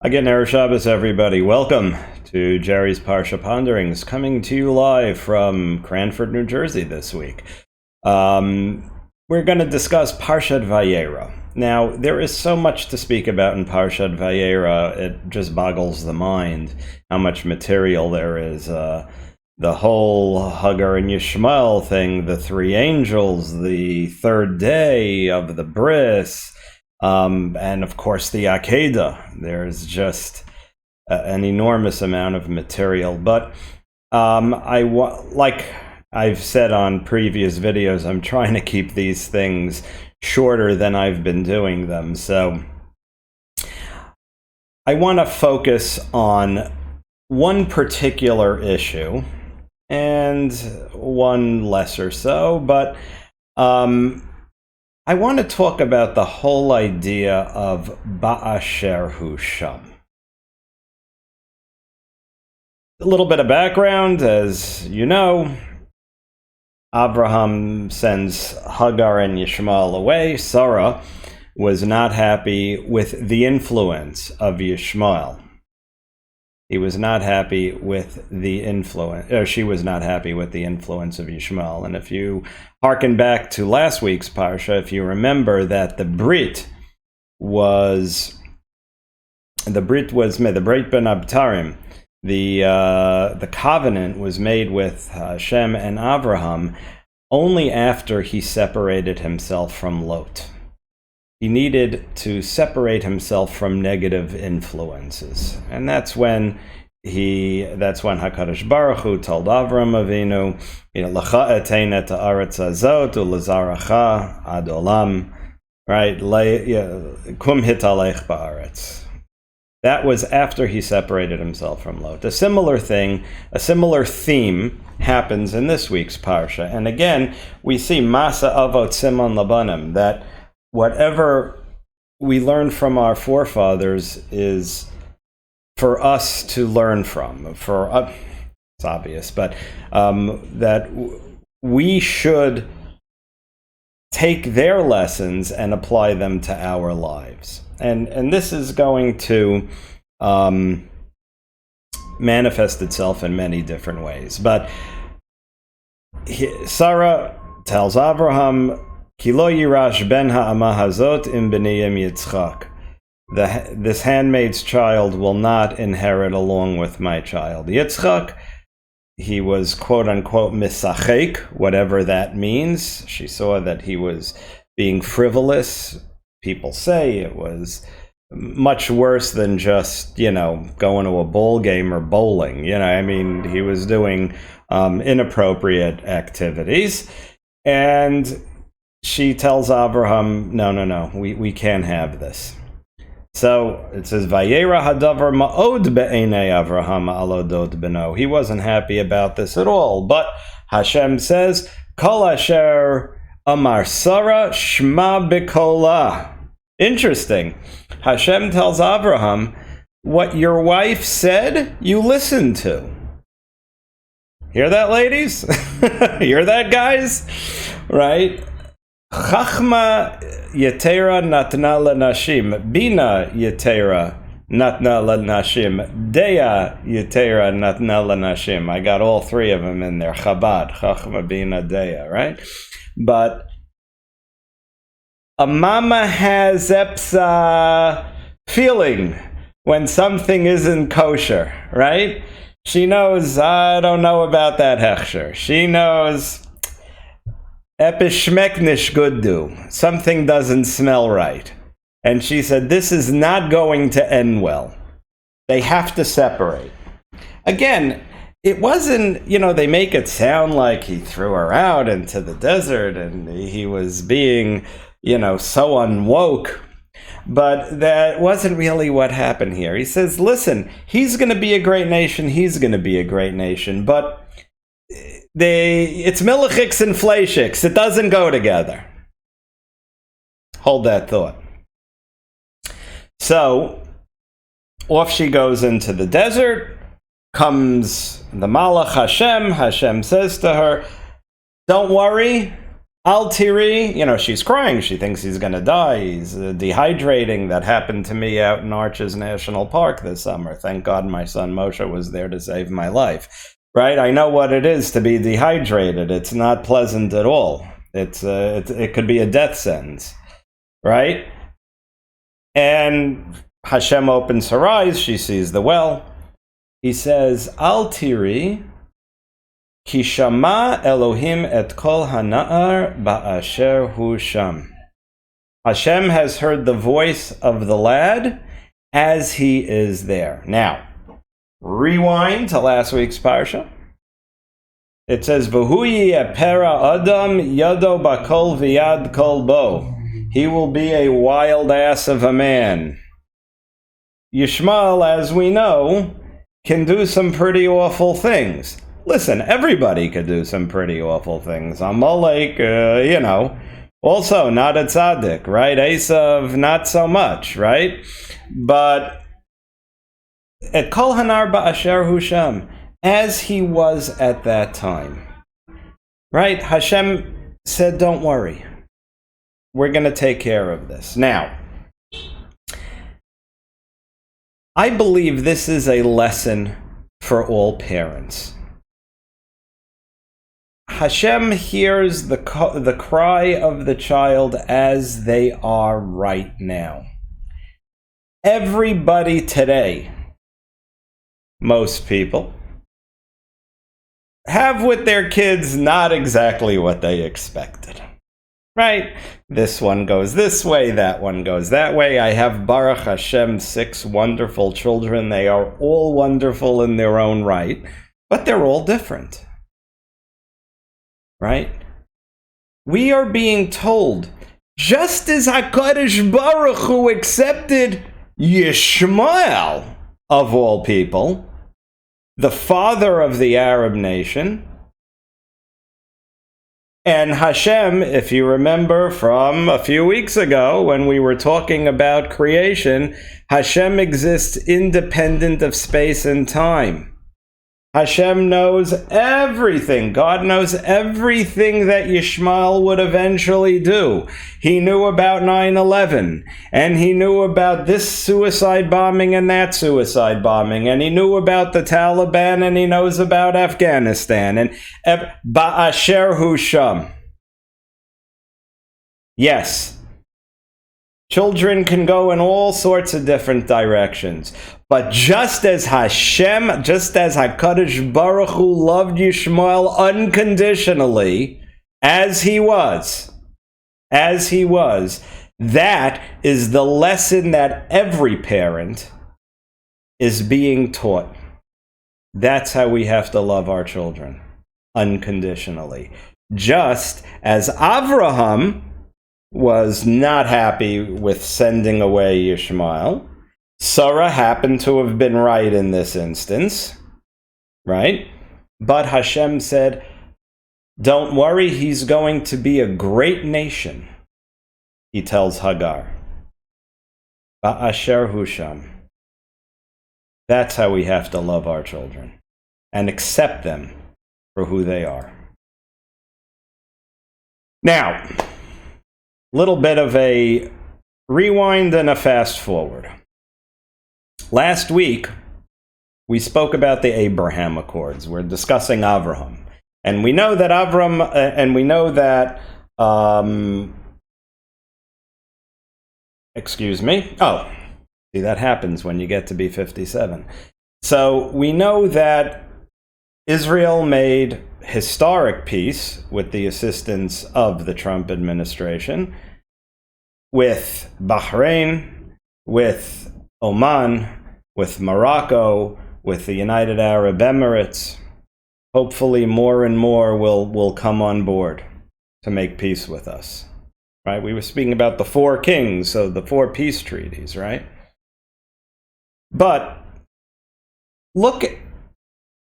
Again, Erev Shabbos, everybody. Welcome to Jerry's Parsha Ponderings, coming to you live from Cranford, New Jersey this week. We're going to discuss Parshat Vayera. Now, there is so much to speak about in Parshat Vayera, it just boggles the mind how much material there is. The whole Hagar and Yishmael thing, the three angels, the third day of the bris, and of course the Akedah. There's just an enormous amount of material. But like I've said on previous videos, I'm trying to keep these things shorter than I've been doing them. So I want to focus on one particular issue and one lesser so, but I want to talk about the whole idea of Ba'asher Hu Sham. A little bit of background, as you know, Abraham sends Hagar and Yishmael away. Sarah was not happy with the influence of Yishmael. He was not happy with the influence, or she was not happy with the influence of Yishmael. And if you hearken back to last week's Parsha, if you remember that the Brit was made, the Brit Ben Abtarim, the covenant was made with Hashem and Abraham only after he separated himself from Lot. He needed to separate himself from negative influences. And that's when HaKadosh Baruch Hu told Avram Avinu, L'cha etein et ha'aretz hazot u'lezaracha ad olam, right? Kum hitalech ba'aretz. That was after he separated himself from Lot. A similar theme happens in this week's Parsha. And again, we see Masa Avot Simon Labanim, that whatever we learn from our forefathers is for us to learn from. It's obvious, but that we should take their lessons and apply them to our lives. And this is going to manifest itself in many different ways. But Sarah tells Abraham, Ki lo yirash ben ha'ama hazot im b'niyim Yitzchak. This handmaid's child will not inherit along with my child Yitzchak. He was quote-unquote misachek, whatever that means. She saw that he was being frivolous. People say it was much worse than just, going to a bowl game or bowling. He was doing inappropriate activities. And she tells Abraham, no, we can't have this. So it says, Vayera hadavar ma'od be'enei Avraham alodot beno. He wasn't happy about this at all. But Hashem says, Kol asher amar Sarah shma b'kola. Interesting. Hashem tells Abraham, what your wife said, you listen to. Hear that, ladies? Hear that, guys? Right? Chachma yetera natna lenashim, bina yetera natna lenashim, deya yetera natna lenashim. I got all three of them in there. Chabad, chachma, bina, deya, right? But a mama has epsa feeling when something isn't kosher, right? She knows, I don't know about that hechsher. She knows, epishmeknish guddu, something doesn't smell right. And she said, this is not going to end well. They have to separate. Again, it wasn't, they make it sound like he threw her out into the desert and he was being, so unwoke. But that wasn't really what happened here. He says, listen, he's going to be a great nation. He's going to be a great nation. But it's milichiks and fleishiks. It doesn't go together. Hold that thought. So, off she goes into the desert. Comes the Malach Hashem. Hashem says to her, don't worry, Al tiri, she's crying. She thinks he's going to die. He's dehydrating. That happened to me out in Arches National Park this summer. Thank God my son Moshe was there to save my life. Right? I know what it is to be dehydrated. It's not pleasant at all. It could be a death sentence. Right? And Hashem opens her eyes. She sees the well. He says, Al tiri, ki shama Elohim et kol hana'ar ba'asher hu sham. Hashem has heard the voice of the lad as he is there. Now, rewind to last week's Parsha. It says, V'hu yepera adam yado bakol v'yad kol bo. He will be a wild ass of a man. Yishmael, as we know, can do some pretty awful things. Listen, everybody could do some pretty awful things. Amalek, also not a tzaddik, right? Esav, not so much, right? But et kol hanar ba'asher hu sham, as he was at that time, right? Hashem said, don't worry. We're going to take care of this. Now, I believe this is a lesson for all parents. Hashem hears the cry of the child as they are right now. Everybody today, most people, have with their kids not exactly what they expected. Right? This one goes this way, that one goes that way. I have, Baruch Hashem, 6 wonderful children. They are all wonderful in their own right, but they're all different. Right? We are being told, just as HaKadosh Baruch Hu accepted Yishmael, of all people, the father of the Arab nation, and Hashem, if you remember from a few weeks ago when we were talking about creation, Hashem exists independent of space and time. Hashem knows everything. God knows everything that Yishmael would eventually do. He knew about 9/11, and he knew about this suicide bombing and that suicide bombing, and he knew about the Taliban, and he knows about Afghanistan, and Ba'asher hu sham. Yes, children can go in all sorts of different directions. But just as Hashem, just as HaKadosh Baruch Hu loved Yishmael unconditionally, as he was, that is the lesson that every parent is being taught. That's how we have to love our children, unconditionally. Just as Avraham was not happy with sending away Yishmael, Sarah happened to have been right in this instance, right? But Hashem said, don't worry, he's going to be a great nation, he tells Hagar. Ba'asher hu sham. That's how we have to love our children and accept them for who they are. Now, little bit of a rewind and a fast forward. Last week, we spoke about the Abraham Accords. We're discussing Avraham. And we know that see, that happens when you get to be 57. So we know that Israel made historic peace with the assistance of the Trump administration with Bahrain, with Oman, with Morocco, with the United Arab Emirates. Hopefully more and more will come on board to make peace with us. Right? We were speaking about the 4 kings, so the 4 peace treaties, right? But look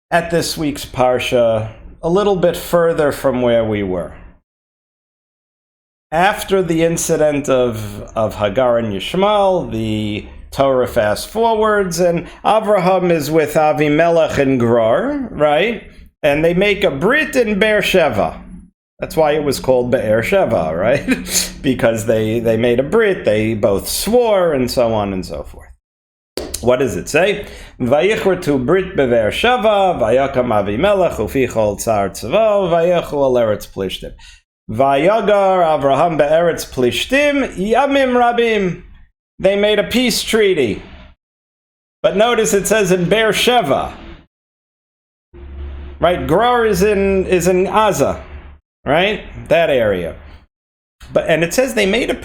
at this week's Parsha a little bit further from where we were. After the incident of Hagar and Yishmael, the Torah fast forwards, and Avraham is with Avimelech and Gerar, right? And they make a brit in Beersheba. That's why it was called Be'er Sheva, right? Because they made a brit, they both swore, and so on and so forth. What does it say? Vayichretu brit be'er Sheva, vayakam Avimelech ufi chol tzar tzavo, vayechu al eretz plishtim. Vayagar Avraham be'eretz plishtim, yamim rabim. They made a peace treaty. But notice it says in Be'er Sheva. Right? Gerar is in Gaza. Right? That area. And it says they made a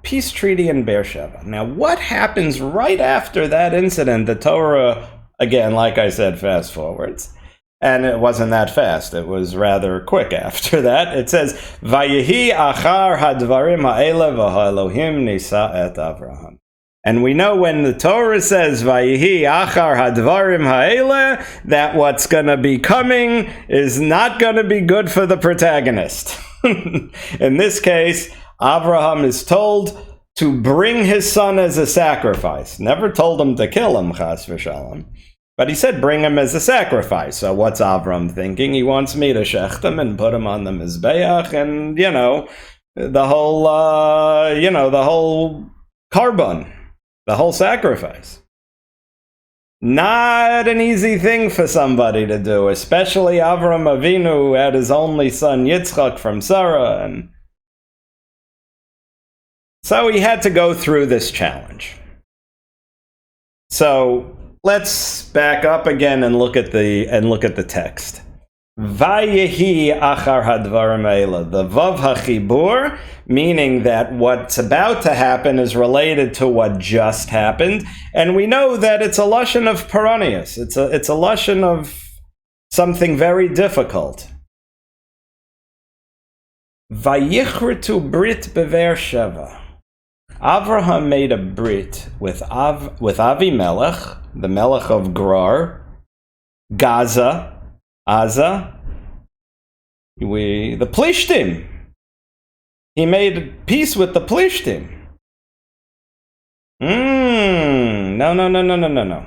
peace treaty in Beersheba. Now, what happens right after that incident? The Torah, again, like I said, fast forwards. And it wasn't that fast. It was rather quick after that. It says, Vayehi achar hadvarim ha'ele v'ha'elohim nisa et Avraham. And we know when the Torah says, Vayehi achar hadvarim ha'ele, that what's going to be coming is not going to be good for the protagonist. In this case, Avraham is told to bring his son as a sacrifice. Never told him to kill him, chas v'shalom. But he said, bring him as a sacrifice. So what's Avram thinking? He wants me to shecht him and put him on the Mizbeach and, the whole carbon, the whole sacrifice. Not an easy thing for somebody to do, especially Avram Avinu, who had his only son Yitzchak from Sarah. And so he had to go through this challenge. So let's back up again and look at the text. Vayehi achar hadvarim ha'ela. The vav hachibur, meaning that what's about to happen is related to what just happened, and we know that it's a lashon of Paranius. It's a lashon of something very difficult. Vayichretu brit be'er Sheva. Avraham made a brit with Avimelech, the melech of Gerar, Gaza, the Plishtim. He made peace with the Plishtim. No.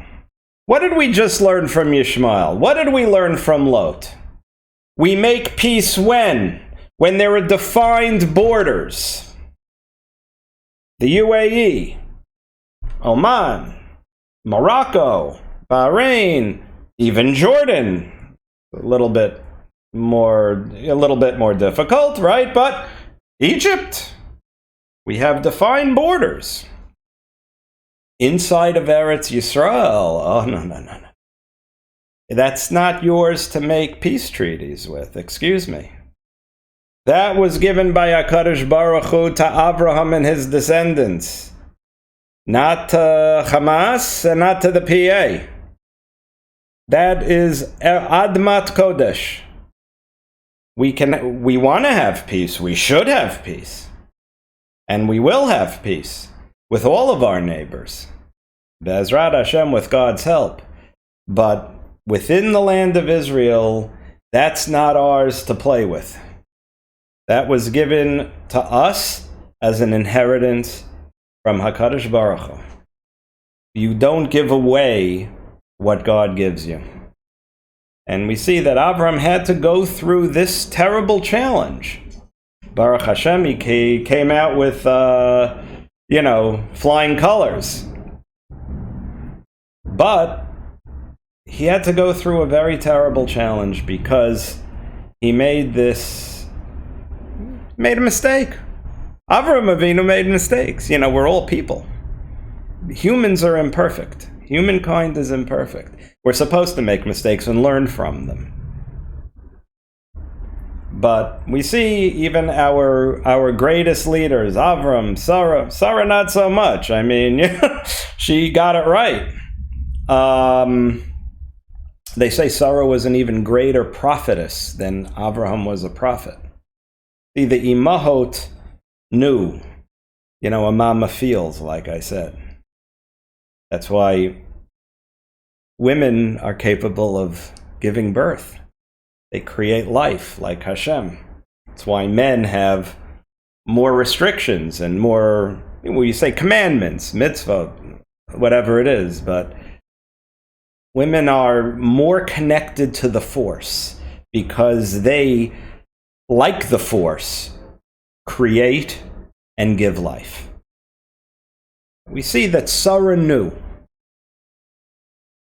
What did we just learn from Yishmael? What did we learn from Lot? We make peace when? When there are defined borders. The UAE, Oman, Morocco, Bahrain, even Jordan. A little bit more difficult, right? But Egypt, we have defined borders. Inside of Eretz Yisrael, oh, no. That's not yours to make peace treaties with, excuse me. That was given by HaKadosh Baruch Hu to Avraham and his descendants. Not to Hamas and not to the PA. That is Admat Kodesh. We want to have peace. We should have peace. And we will have peace with all of our neighbors. Be'ezrat Hashem, with God's help. But within the land of Israel, that's not ours to play with. That was given to us as an inheritance from HaKadosh Baruch Hu. You don't give away what God gives you. And we see that Avram had to go through this terrible challenge. Baruch Hashem, he came out with, flying colors. But he had to go through a very terrible challenge because he made a mistake. Avram Avinu made mistakes. We're all people. Humans are imperfect. Humankind is imperfect. We're supposed to make mistakes and learn from them. But we see even our greatest leaders, Avram, Sarah not so much. I mean, she got it right. They say Sarah was an even greater prophetess than Avraham was a prophet. See, the imahot knew, a mama feels, like I said. That's why women are capable of giving birth. They create life like Hashem. That's why men have more restrictions and more, you say commandments, mitzvah, whatever it is, but women are more connected to the force because they like the Force, create and give life. We see that Sarah knew.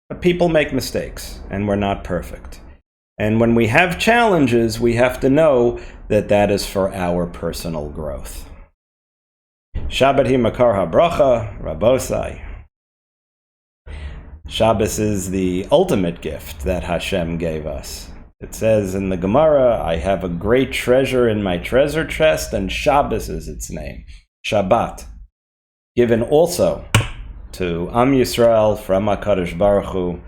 But people make mistakes, and we're not perfect. And when we have challenges, we have to know that that is for our personal growth. Shabbat hi makar habracha, Rabosai. Shabbos is the ultimate gift that Hashem gave us. It says in the Gemara, I have a great treasure in my treasure chest, and Shabbos is its name. Shabbat. Given also to Am Yisrael from HaKadosh Baruch Hu.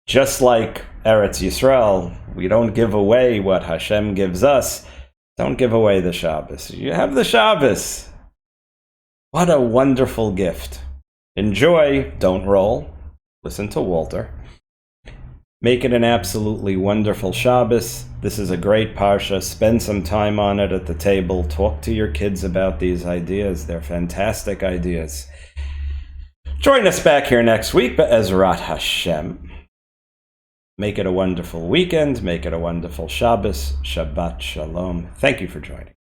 Just like Eretz Yisrael, we don't give away what Hashem gives us. Don't give away the Shabbos. You have the Shabbos. What a wonderful gift. Enjoy, don't roll. Listen to Walter. Make it an absolutely wonderful Shabbos. This is a great Parsha. Spend some time on it at the table. Talk to your kids about these ideas. They're fantastic ideas. Join us back here next week, Be'ezrat Hashem. Make it a wonderful weekend. Make it a wonderful Shabbos. Shabbat Shalom. Thank you for joining.